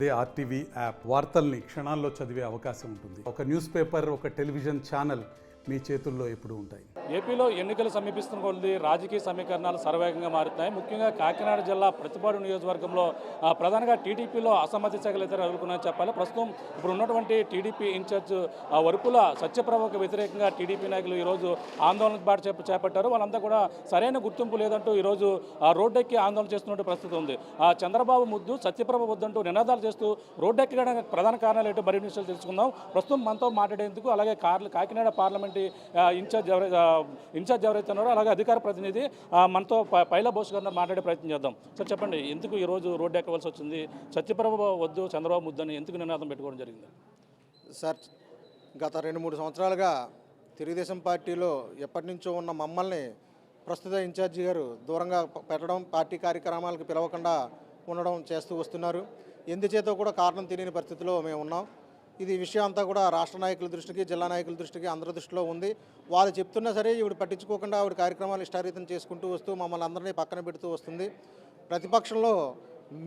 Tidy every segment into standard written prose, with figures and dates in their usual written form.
అదే RTV app వార్తల్ని క్షణాల్లో చదివే అవకాశం ఉంటుంది. ఒక న్యూస్ పేపర్, ఒక టెలివిజన్ ఛానల్ మీ చేతుల్లో ఎప్పుడూ ఉంటాయి. ఏపీలో ఎన్నికలు సమీపిస్తున్న కొద్దీ రాజకీయ సమీకరణాలు సర్వేగంగా మారుతున్నాయి. ముఖ్యంగా కాకినాడ జిల్లా ప్రతిపాడు నియోజకవర్గంలో ప్రధానంగా టీడీపీలో అసమ్మతి శాఖలు అయితే ఎదుర్కొన్నాయని చెప్పాలి. ప్రస్తుతం ఇప్పుడు ఉన్నటువంటి టీడీపీ ఇన్ఛార్జ్ వరుపుల సత్యప్రభకు వ్యతిరేకంగా టీడీపీ నాయకులు ఈరోజు ఆందోళన బాట చేపట్టారు. వాళ్ళంతా కూడా సరైన గుర్తింపు లేదంటూ ఈరోజు రోడ్డెక్కి ఆందోళన చేస్తున్న పరిస్థితి ఉంది. చంద్రబాబు ముద్దు, సత్యప్రభ వద్దంటూ నినాదాలు చేస్తూ రోడ్డెక్కడానికి ప్రధాన కారణాలు ఏంటో మరిన్ని విషయాలు తెలుసుకుందాం. ప్రస్తుతం మనతో మాట్లాడేందుకు అలాగే కాకినాడ పార్లమెంట్ ఇన్ఛార్జ్ ఎవరైతే ఉన్నారో అలాగే అధికార ప్రతినిధి మనతో పైలా బోస్ గారితో మాట్లాడే ప్రయత్నం చేద్దాం. సార్ చెప్పండి, ఎందుకు ఈరోజు రోడ్డు ఎక్కవలసి వచ్చింది? సత్యప్రభ వద్దు, చంద్రబాబు ముద్దని ఎందుకు నినాదం పెట్టుకోవడం జరిగింది? సార్, గత 2-3 సంవత్సరాలుగా తెలుగుదేశం పార్టీలో ఎప్పటి నుంచో ఉన్న మమ్మల్ని ప్రస్తుత ఇన్ఛార్జి గారు దూరంగా పెట్టడం, పార్టీ కార్యక్రమాలకు పిలవకుండా ఉండడం చేస్తూ వస్తున్నారు. ఎందుచేతో కూడా కారణం తెలియని పరిస్థితిలో మేము ఉన్నాం. ఇది విషయం అంతా కూడా రాష్ట్ర నాయకుల దృష్టికి, జిల్లా నాయకుల దృష్టికి, అందరి దృష్టిలో ఉంది. వాళ్ళు చెప్తున్నా సరే ఈవిడ పట్టించుకోకుండా ఆవిడ కార్యక్రమాలు ఇష్టారీతం చేసుకుంటూ వస్తూ మమ్మల్ని అందరినీ పక్కన పెడుతూ వస్తుంది. ప్రతిపక్షంలో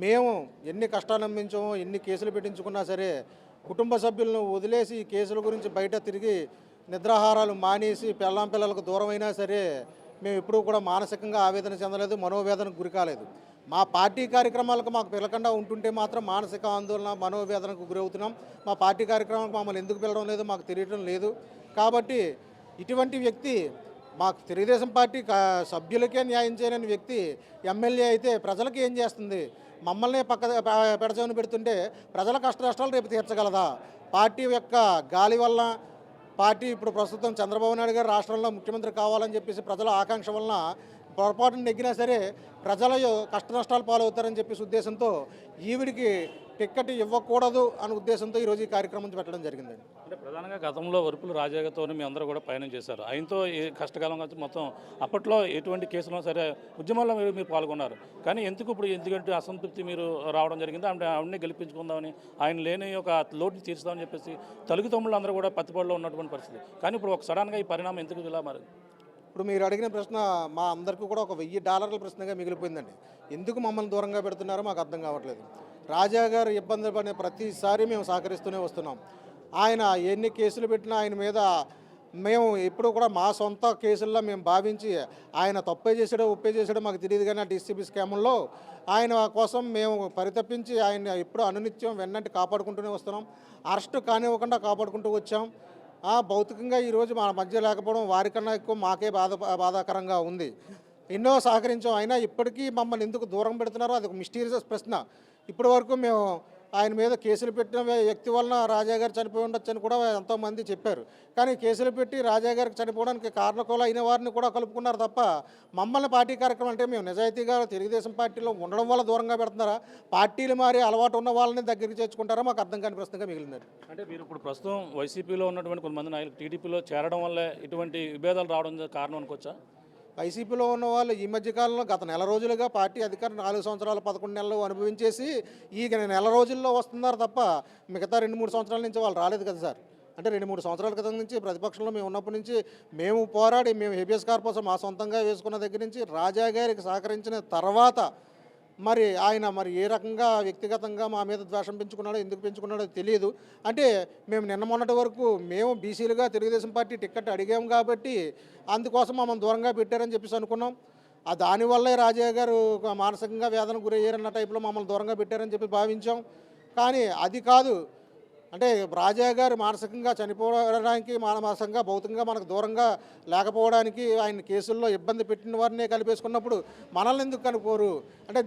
మేము ఎన్ని కష్టాలు అనిపించామో, ఎన్ని కేసులు పెట్టించుకున్నా సరే కుటుంబ సభ్యులను వదిలేసి ఈ కేసుల గురించి బయట తిరిగి నిద్రాహారాలు మానేసి పిల్లలకు దూరమైనా సరే మేము ఎప్పుడూ కూడా మానసికంగా ఆవేదన చెందలేదు, మనోవేదనకు గురి కాలేదు. మా పార్టీ కార్యక్రమాలకు మాకు పిలకుండా ఉంటుంటే మాత్రం మానసిక ఆందోళన, మనోవేదనకు గురవుతున్నాం. మా పార్టీ కార్యక్రమాలకు మమ్మల్ని ఎందుకు పిలవడం లేదు మాకు తెలియడం లేదు. కాబట్టి ఇటువంటి వ్యక్తి, మాకు తెలుగుదేశం పార్టీ సభ్యులకే న్యాయం చేయలేని వ్యక్తి ఎమ్మెల్యే అయితే ప్రజలకు ఏం చేస్తుంది? మమ్మల్ని పెడచవని పెడుతుంటే ప్రజల కష్టనష్టాలు రేపు తీర్చగలదా? పార్టీ యొక్క గాలి వల్ల, పార్టీ ఇప్పుడు ప్రస్తుతం చంద్రబాబు నాయుడు గారు రాష్ట్రంలో ముఖ్యమంత్రి కావాలని చెప్పేసి ప్రజల ఆకాంక్ష వలన పొరపాటును నెగ్గినా సరే ప్రజల కష్టనష్టాలు పాలవుతారని చెప్పేసి ఉద్దేశంతో ఈవిడికి టిక్కెట్ ఇవ్వకూడదు అనే ఉద్దేశంతో ఈరోజు ఈ కార్యక్రమం పెట్టడం జరిగిందండి. అంటే ప్రధానంగా గతంలో వరుపులు రాజాగారితో మీ అందరూ కూడా పయనం చేశారు. ఆయనతో కష్టకాలం మొత్తం అప్పట్లో ఎటువంటి కేసులో సరే ఉద్యమాల్లో మీరు పాల్గొన్నారు. కానీ ఎందుకంటే అసంతృప్తి మీరు రావడం జరిగింది. అంటే ఆవిడనే గెలిపించుకుందామని, ఆయన లేని ఒక లోటుని తీర్చుదామని చెప్పేసి తెలుగు తమ్ముళ్ళు అందరూ కూడా పత్తిపాడులో ఉన్నటువంటి పరిస్థితి. కానీ ఇప్పుడు ఒక సడన్గా ఈ పరిణామం ఎందుకు ఇలా మరి? ఇప్పుడు మీరు అడిగిన ప్రశ్న మా అందరికీ కూడా ఒక $1000 ప్రశ్నగా మిగిలిపోయిందండి. ఎందుకు మమ్మల్ని దూరంగా పెడుతున్నారో మాకు అర్థం కావట్లేదు. రాజా గారు ఇబ్బంది పడిన ప్రతిసారి మేము సహకరిస్తూనే వస్తున్నాం. ఆయన ఎన్ని కేసులు పెట్టినా ఆయన మీద మేము ఎప్పుడు కూడా మా సొంత కేసుల్లో మేము భావించి ఆయన తప్పే చేసాడో ఒప్పే చేసాడో మాకు తెలియదు. కానీ ఆ డీసీబీ స్కాముల్లో ఆయన కోసం మేము పరితపించి ఆయన ఎప్పుడూ అనునిత్యం వెన్నంటి కాపాడుకుంటూనే వస్తున్నాం. అరెస్టు కానివ్వకుండా కాపాడుకుంటూ వచ్చాం. భౌతికంగా ఈరోజు మా మధ్య లేకపోవడం వారికన్నా ఎక్కువ మాకే బాధాకరంగా ఉంది. ఎన్నో సహకరించాం, అయినా ఇప్పటికీ మమ్మల్ని ఎందుకు దూరం పెడుతున్నారో అది ఒక మిస్టీరియస్ ప్రశ్న. ఇప్పటి వరకు మేము ఆయన మీద కేసులు పెట్టిన వ్యక్తి వలన రాజాగారు చనిపోయి ఉండొచ్చని కూడా ఎంతోమంది చెప్పారు. కానీ కేసులు పెట్టి రాజాగారికి చనిపోవడానికి కారణకులు అయిన వారిని కూడా కలుపుకున్నారు తప్ప మమ్మల్ని పార్టీ కార్యక్రమం అంటే మేము నిజాయితీగా తెలుగుదేశం పార్టీలో ఉండడం వల్ల దూరంగా పెడుతున్నారా, పార్టీలు మారి అలవాటు ఉన్న వాళ్ళని దగ్గరికి చేర్చుకుంటారా, మాకు అర్థం కాని ప్రశ్నగా మిగిలిందండి. అంటే మీరు ఇప్పుడు ప్రస్తుతం వైసీపీలో ఉన్నటువంటి కొంతమంది నాయకులు టీడీపీలో చేరడం వల్ల ఇటువంటి విభేదాలు రావడం కారణం అనుకోవచ్చా? వైసీపీలో ఉన్న వాళ్ళు ఈ మధ్యకాలంలో గత నెల రోజులుగా పార్టీ అధికారం 4 సంవత్సరాలు 11 నెలలు అనుభవించేసి ఈ నెల రోజుల్లో వస్తున్నారు తప్ప మిగతా 2-3 సంవత్సరాల నుంచి వాళ్ళు రాలేదు కదా సార్. అంటే 2-3 సంవత్సరాల క్రితం నుంచి ప్రతిపక్షంలో మేము ఉన్నప్పటి నుంచి మేము పోరాడి మేము హెబియస్ కార్పస్ మా సొంతంగా వేసుకున్న దగ్గర నుంచి రాజా గారికి సహకరించిన తర్వాత మరి ఆయన ఏ రకంగా వ్యక్తిగతంగా మా మీద ద్వేషం పెంచుకున్నాడో, ఎందుకు పెంచుకున్నాడో తెలియదు. అంటే మేము నిన్న మొన్నటి వరకు మేము బీసీలుగా తెలుగుదేశం పార్టీ టిక్కెట్ అడిగాము కాబట్టి అందుకోసం మమ్మల్ని దూరంగా పెట్టారని చెప్పేసి అనుకున్నాం. దానివల్లే రాజా గారు మానసికంగా వేదన గురయ్యారన్న టైప్లో మమ్మల్ని దూరంగా పెట్టారని చెప్పి భావించాం. కానీ అది కాదు. అంటే రాజా గారు మానసికంగా చనిపోవడానికి, మానసికంగా భౌతికంగా మనకు దూరంగా లేకపోవడానికి ఆయన కేసుల్లో ఇబ్బంది పెట్టిన వారినే కలిపేసుకున్నప్పుడు మనల్ని ఎందుకు కనుకోరు? అంటే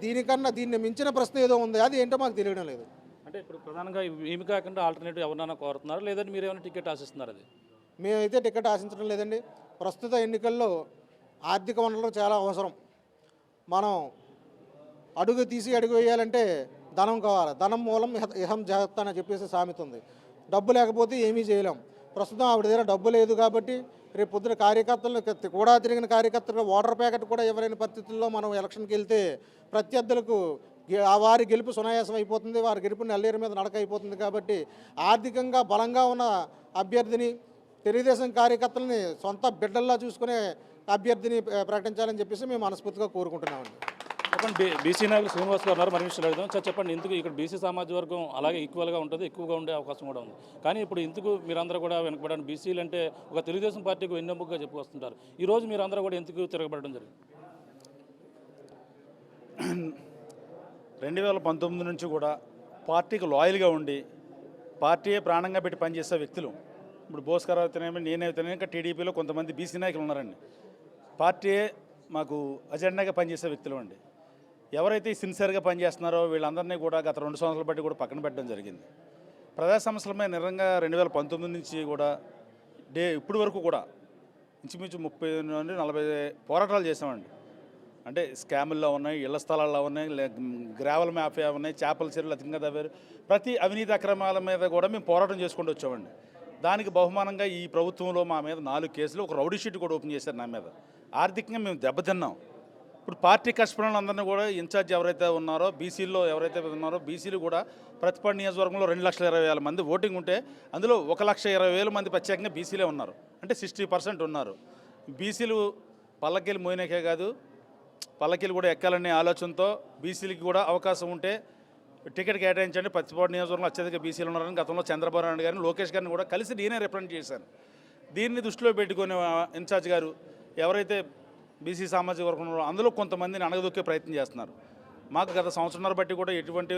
దీన్ని మించిన ప్రశ్న ఏదో ఉంది, అది ఏంటో మాకు తెలియడం లేదు. అంటే ఇప్పుడు ప్రధానంగా ఏమి కాకుండా ఆల్టర్నేటివ్ ఎవరైనా కోరుతున్నారు, లేదంటే మీరు ఏమైనా టికెట్ ఆశిస్తున్నారు? అది మేమైతే టికెట్ ఆశించడం లేదండి. ప్రస్తుత ఎన్నికల్లో ఆర్థిక వనరులు చాలా అవసరం. మనం అడుగు వేయాలంటే ధనం కావాలి. ధనం మూలం ఇహం జాగ్రత్త అని చెప్పేసి సామెత ఉంది. డబ్బు లేకపోతే ఏమీ చేయలేం. ప్రస్తుతం ఆవిడ దగ్గర డబ్బు లేదు కాబట్టి రేపు పొద్దున కార్యకర్తలను కూడా తిరిగిన కార్యకర్తలు వాటర్ ప్యాకెట్ కూడా ఎవరైనా పరిస్థితుల్లో మనం ఎలక్షన్కి వెళ్తే ప్రత్యర్థులకు వారి గెలుపు సునాయాసం అయిపోతుంది, వారి గెలుపు నెల్లేరు మీద నడక అయిపోతుంది. కాబట్టి ఆర్థికంగా బలంగా ఉన్న అభ్యర్థిని, తెలుగుదేశం కార్యకర్తలని సొంత బిడ్డల్లా చూసుకునే అభ్యర్థిని ప్రకటించాలని చెప్పేసి మేము మనస్ఫూర్తిగా కోరుకుంటున్నామండి. చెప్పండి, బీసీ నాయకులు శ్రీనివాస్ గారు ఉన్నారు, మరి విషయాలు అడుగుదాం. సార్ చెప్పండి, ఎందుకు ఇక్కడ బీసీ సామాజిక వర్గం అలాగే ఈక్వల్గా ఉంటుంది, ఎక్కువగా ఉండే అవకాశం కూడా ఉంది, కానీ ఇప్పుడు ఎందుకు మీరందరూ కూడా వెనకబడండి? బీసీలు అంటే ఒక తెలుగుదేశం పార్టీకి వెన్నెముకగా చెప్పుకొస్తుంటారు, ఈ రోజు మీరందరూ కూడా ఎందుకు తిరగబడడం జరిగింది? 2019 నుంచి కూడా పార్టీకి లాయల్గా ఉండి పార్టీయే ప్రాణంగా పెట్టి పనిచేసే వ్యక్తులు ఇప్పుడు బోస్కర్ అయితేనేమి, నేనైతేనే, ఇంకా టీడీపీలో కొంతమంది బీసీ నాయకులు ఉన్నారండి. పార్టీయే మాకు అజెండాగా పనిచేసే వ్యక్తులు అండి. ఎవరైతే సిన్సియర్గా పనిచేస్తున్నారో వీళ్ళందరినీ కూడా గత 2 సంవత్సరాల బట్టి కూడా పక్కన పెట్టడం జరిగింది. ప్రజా సమస్యలపై నిరంగా 2019 నుంచి కూడా ఇప్పటి వరకు కూడా ఇంచుమించు 30 నుండి 40 పోరాటాలు చేసామండి. అంటే స్కాముల్లో ఉన్నాయి, ఇళ్ల స్థలాల్లో ఉన్నాయి, గ్రావెల్ మాఫియా ఉన్నాయి, చేపల చెరువులు అధికంగా తవ్వారు. ప్రతి అవినీతి అక్రమాల మీద కూడా మేము పోరాటం చేసుకుంటూ వచ్చామండి. దానికి బహుమానంగా ఈ ప్రభుత్వంలో మా మీద 4 కేసులు, ఒక రౌడీ షీట్ కూడా ఓపెన్ చేశారు నా మీద. ఆర్థికంగా మేము దెబ్బతిన్నాం. ఇప్పుడు పార్టీ కష్టపడిన అందరినీ కూడా ఇన్ఛార్జ్ ఎవరైతే ఉన్నారో, బీసీల్లో ఎవరైతే ఉన్నారో, బీసీలు కూడా ప్రతిపాడు నియోజకవర్గంలో 2,20,000 మంది ఓటింగ్ ఉంటే అందులో 1,20,000 మంది ప్రత్యేకంగా బీసీలే ఉన్నారు. అంటే 60% ఉన్నారు. బీసీలు పల్లకీలు మోయినకే కాదు, పల్లకీలు కూడా ఎక్కాలనే ఆలోచనతో బీసీలకి కూడా అవకాశం ఉంటే టికెట్ కేటాయించండి. ప్రతిపాడు నియోజకవర్గంలో అత్యధిక బీసీలు ఉన్నారని గతంలో చంద్రబాబు నాయుడు గారిని, లోకేష్ గారిని కూడా కలిసి నేనే రిప్రజెంట్ చేశాను. దీన్ని దృష్టిలో పెట్టుకుని ఇన్ఛార్జ్ గారు ఎవరైతే బీసీ సామాజిక వర్గం ఉన్నారో అందులో కొంతమందిని అణగదొక్కే ప్రయత్నం చేస్తున్నారు. మాకు గత సంవత్సరాల బట్టి కూడా ఎటువంటి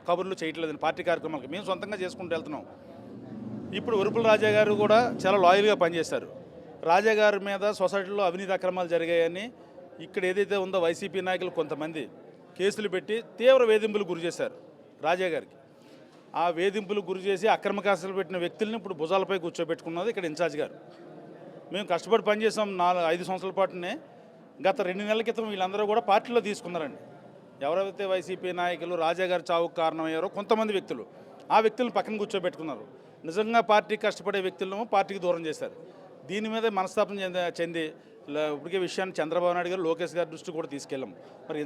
కబుర్లు చేయట్లేదండి. పార్టీ కార్యక్రమాలకు మేము సొంతంగా చేసుకుంటూ వెళ్తున్నాం. ఇప్పుడు ఉరుపుల రాజా గారు కూడా చాలా లాయల్గా పనిచేశారు. రాజా గారి మీద సొసైటీలో అవినీతి అక్రమాలు జరిగాయని ఇక్కడ ఏదైతే ఉందో వైసీపీ నాయకులు కొంతమంది కేసులు పెట్టి తీవ్ర వేధింపులు గురి చేశారు రాజా గారికి. ఆ వేధింపులు గురి చేసి అక్రమ కేసులు పెట్టిన వ్యక్తుల్ని ఇప్పుడు భుజాలపై కూర్చోబెట్టుకున్నది ఇక్కడ ఇన్ఛార్జ్ గారు. మేము కష్టపడి పనిచేసాం 5 సంవత్సరాల పాటునే. గత 2 నెలల క్రితం వీళ్ళందరూ కూడా పార్టీలో తీసుకున్నారండి. ఎవరైతే వైసీపీ నాయకులు రాజా గారి చావుకు కారణమయ్యారో కొంతమంది వ్యక్తులు, ఆ వ్యక్తులను పక్కన కూర్చోబెట్టుకున్నారు. నిజంగా పార్టీ కష్టపడే వ్యక్తులను పార్టీకి దూరం చేశారు. దీని మీద మనస్తాపం చెంది ఇప్పటికే విషయాన్ని చంద్రబాబు నాయుడు గారు, లోకేష్ గారి దృష్టి కూడా తీసుకెళ్ళాం. మరి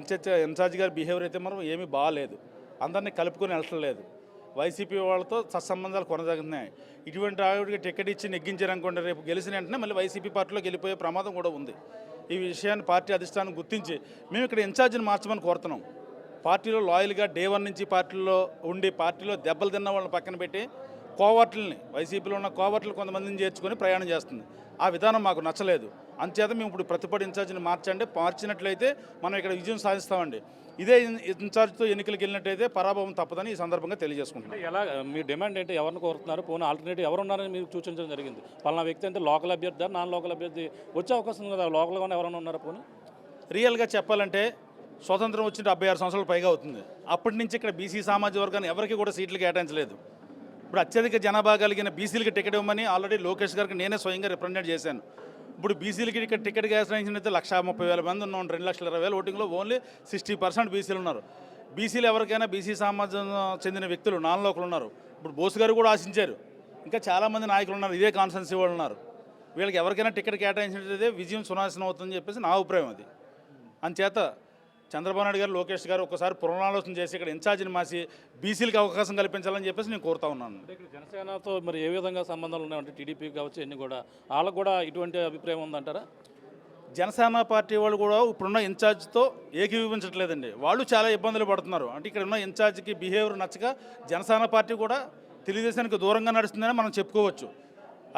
ఇన్ఛార్జ్ గారి బిహేవియర్ అయితే మనం ఏమీ బాగాలేదు, అందరినీ కలుపుకొని వెళ్ళటం లేదు. వైసీపీ వాళ్ళతో సత్సంబంధాలు కొనసాగుతున్నాయి. ఇటువంటి ఆవిడకి టికెట్ ఇచ్చి నెగ్గించారనుకోండి, రేపు గెలిచిన వెంటనే మళ్ళీ వైసీపీ పార్టీలోకి వెళ్ళిపోయే ప్రమాదం కూడా ఉంది. ఈ విషయాన్ని పార్టీ అధిష్టానం గుర్తించి మేము ఇక్కడ ఇన్ఛార్జిని మార్చమని కోరుతున్నాం. పార్టీలో లాయల్గా డే 1 నుంచి పార్టీలో ఉండి పార్టీలో దెబ్బలు తిన్న వాళ్ళని పక్కన పెట్టి కోవర్టుల్ని, వైసీపీలో ఉన్న కోవర్టులు కొంతమందిని చేర్చుకొని ప్రయాణం చేస్తుంది. ఆ విధానం మాకు నచ్చలేదు. అంచేత మేము ఇప్పుడు ప్రతిపాడు ఇన్ఛార్జిని మార్చినట్లయితే మనం ఇక్కడ విజయం సాధిస్తామండి. ఇదే ఇన్ఛార్జ్తో ఎన్నికలకు వెళ్ళినట్టయితే పరాభవం తప్పదని ఈ సందర్భంగా తెలియజేసుకుంటున్నాం. ఎలా మీ డిమాండ్ ఏంటి? ఎవరిని కోరుతున్నారు? పోనీ ఆల్టర్నేటివ్ ఎవరు ఉన్నారని మీరు సూచించడం జరిగింది? పలానా వ్యక్తి అంటే లోకల్ అభ్యర్థి, నాన్ లోకల్ అభ్యర్థి వచ్చే అవకాశం ఉంది కదా, లోకల్గానే ఎవరైనా ఉన్నారా? పోనీ రియల్గా చెప్పాలంటే స్వతంత్రం వచ్చిన 76 సంవత్సరాలు పైగా అవుతుంది. అప్పటి నుంచి ఇక్కడ బీసీ సామాజిక వర్గాన్ని ఎవరికి కూడా సీట్లు కేటాయించలేదు. ఇప్పుడు అత్యధిక జనాభా కలిగిన బీసీలకి టికెట్ ఇవ్వమని ఆల్రెడీ లోకేష్ గారికి నేనే స్వయంగా రిప్రజెంట్ చేశాను. ఇప్పుడు బీసీలకి ఇక్కడ టికెట్ కేటాయించినైతే 1,30,000 మంది ఉన్నాం. 2,20,000 ఓటింగ్లో ఓన్లీ 60% బీసీలు ఉన్నారు. బీసీలు ఎవరికైనా బీసీ సమాజం చెందిన వ్యక్తులు నాన్ లోకల్ ఉన్నారు. ఇప్పుడు బోస్ గారు కూడా ఆశించారు. ఇంకా చాలామంది నాయకులు ఉన్నారు, ఇదే కాన్స్టెన్సీ వాళ్ళు ఉన్నారు. వీళ్ళకి ఎవరికైనా టికెట్ కేటాయించినట్లయితే విజయం సునాశనం అవుతుందని చెప్పేసి నా అభిప్రాయం. అది అంచేత చంద్రబాబు నాయుడు గారు, లోకేష్ గారు ఒకసారి పునరాలోచన చేసి ఇక్కడ ఇన్ఛార్జిని మార్చి బీసీలకు అవకాశం కల్పించాలని చెప్పేసి నేను కోరుతా ఉన్నాను. ఇక్కడ జనసేనతో మరి ఏ విధంగా సంబంధాలు ఉన్నాయంటే టీడీపీ కావచ్చు, ఎన్ని కూడా వాళ్ళకు కూడా ఇటువంటి అభిప్రాయం ఉందంటారా? జనసేన పార్టీ వాళ్ళు కూడా ఇప్పుడున్న ఇన్ఛార్జ్తో ఏకీభవించట్లేదండి. వాళ్ళు చాలా ఇబ్బందులు పడుతున్నారు. అంటే ఇక్కడ ఉన్న ఇన్ఛార్జ్కి బిహేవియర్ నచ్చక జనసేన పార్టీ కూడా తెలుగుదేశానికి దూరంగా నడుస్తుందని మనం చెప్పుకోవచ్చు.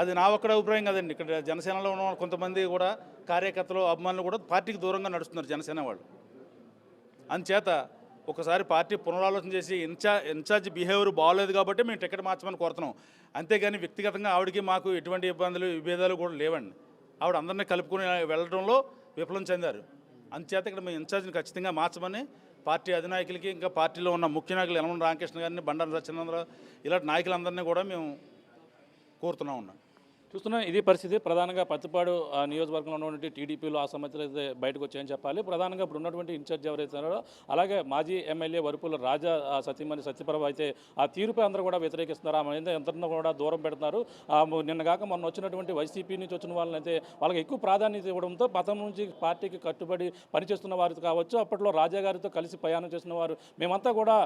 అది నా ఒక్కడ అభిప్రాయం కదండి. ఇక్కడ జనసేనలో ఉన్న కొంతమంది కూడా కార్యకర్తలు, అభిమానులు కూడా పార్టీకి దూరంగా నడుస్తున్నారు జనసేన వాళ్ళు. అందుచేత ఒకసారి పార్టీ పునరాలోచన చేసి ఇన్ఛార్జ్ బిహేవియర్ బాగోలేదు కాబట్టి మేము టికెట్ మార్చమని కోరుతున్నాం. అంతేగాని వ్యక్తిగతంగా ఆవిడకి మాకు ఎటువంటి ఇబ్బందులు, విభేదాలు కూడా లేవండి. ఆవిడ అందరినీ కలుపుకొని వెళ్ళడంలో విఫలం చెందారు. అందుచేత ఇక్కడ మేము ఇన్ఛార్జిని ఖచ్చితంగా మార్చమని పార్టీ అధినాయకులకి, ఇంకా పార్టీలో ఉన్న ముఖ్య నాయకులు యనమల రామకృష్ణ గారిని, బండారు సత్యనారాయణ ఇలాంటి నాయకులందరినీ కూడా మేము కోరుతూ ఉన్నాం. చూస్తున్నాం ఇది పరిస్థితి. ప్రధానంగా పత్తిపాడు నియోజకవర్గంలో ఉన్నటువంటి టీడీపీలో అసమ్మతులు అయితే బయటకు వచ్చాయని చెప్పాలి. ప్రధానంగా ఇప్పుడు ఉన్నటువంటి ఇన్ఛార్జ్ ఎవరైతే ఉన్నారో, అలాగే మాజీ ఎమ్మెల్యే వరుపుల రాజా సతీమణి సత్యప్రభ అయితే ఆ తీరుపై అందరూ కూడా వ్యతిరేకిస్తున్నారు. ఆమె ఎంతనో కూడా దూరం పెడుతున్నారు. నిన్నగాక మొన్న వచ్చినటువంటి వైసీపీ నుంచి వచ్చిన వాళ్ళని అయితే వాళ్ళకి ఎక్కువ ప్రాధాన్యత ఇవ్వడంతో పతం నుంచి పార్టీకి కట్టుబడి పనిచేస్తున్న వారు కావచ్చు, అప్పట్లో రాజా గారితో కలిసి ప్రయాణం చేసిన వారు మేమంతా కూడా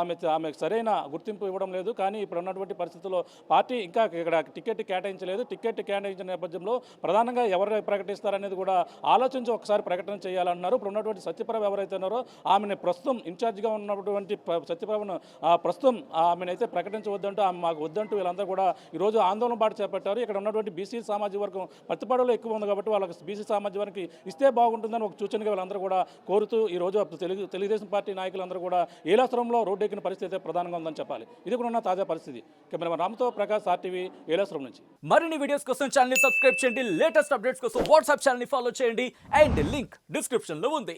ఆమెకు సరైన గుర్తింపు ఇవ్వడం లేదు. కానీ ఇప్పుడు ఉన్నటువంటి పరిస్థితుల్లో పార్టీ ఇంకా ఇక్కడ టికెట్ కేటాయించలేదు. టికెట్ కేటాయించిన నేపథ్యంలో ప్రధానంగా ఎవరు ప్రకటిస్తారనేది కూడా ఆలోచించి ఒకసారి ప్రకటన చేయాలన్నారు. ఇప్పుడు ఉన్నటువంటి సత్యప్రభ ఎవరైతే ఉన్నారో ఆమెను ప్రస్తుతం ఇన్ఛార్జిగా ఉన్నటువంటి సత్యప్రభను ప్రస్తుతం ఆమెనైతే ప్రకటించవద్దంటూ ఆమె మాకు వద్దంటూ వీళ్ళందరూ కూడా ఈరోజు ఆందోళన బాట చేపట్టారు. ఇక్కడ ఉన్నటువంటి బీసీ సామాజిక వర్గం ప్రతిపాడులో ఎక్కువ ఉంది కాబట్టి వాళ్ళకి బీసీ సామాజిక వర్గానికి ఇస్తే బాగుంటుందని ఒక సూచనగా వీళ్ళందరూ కూడా కోరుతూ ఈరోజు తెలుగుదేశం పార్టీ నాయకులందరూ కూడా ఏలాశ్వరంలో రోడ్డు ఎక్కిన పరిస్థితి అయితే ప్రధానంగా ఉందని చెప్పాలి. ఇది కూడా ఉన్న తాజా పరిస్థితి. కెమెరామెన్ రామ్తో ప్రకాష్, ఆర్టీవీ, ఏలాశ్వరం నుంచి. మరిన్ని వీడియోస్ కోసం ఛానల్ ని సబ్స్క్రైబ్ చేయండి. లేటెస్ట్ అప్డేట్స్ కోసం వాట్సాప్ ఛానల్ ని ఫాలో చేయండి. అండ్ లింక్ డిస్క్రిప్షన్ లో ఉంది.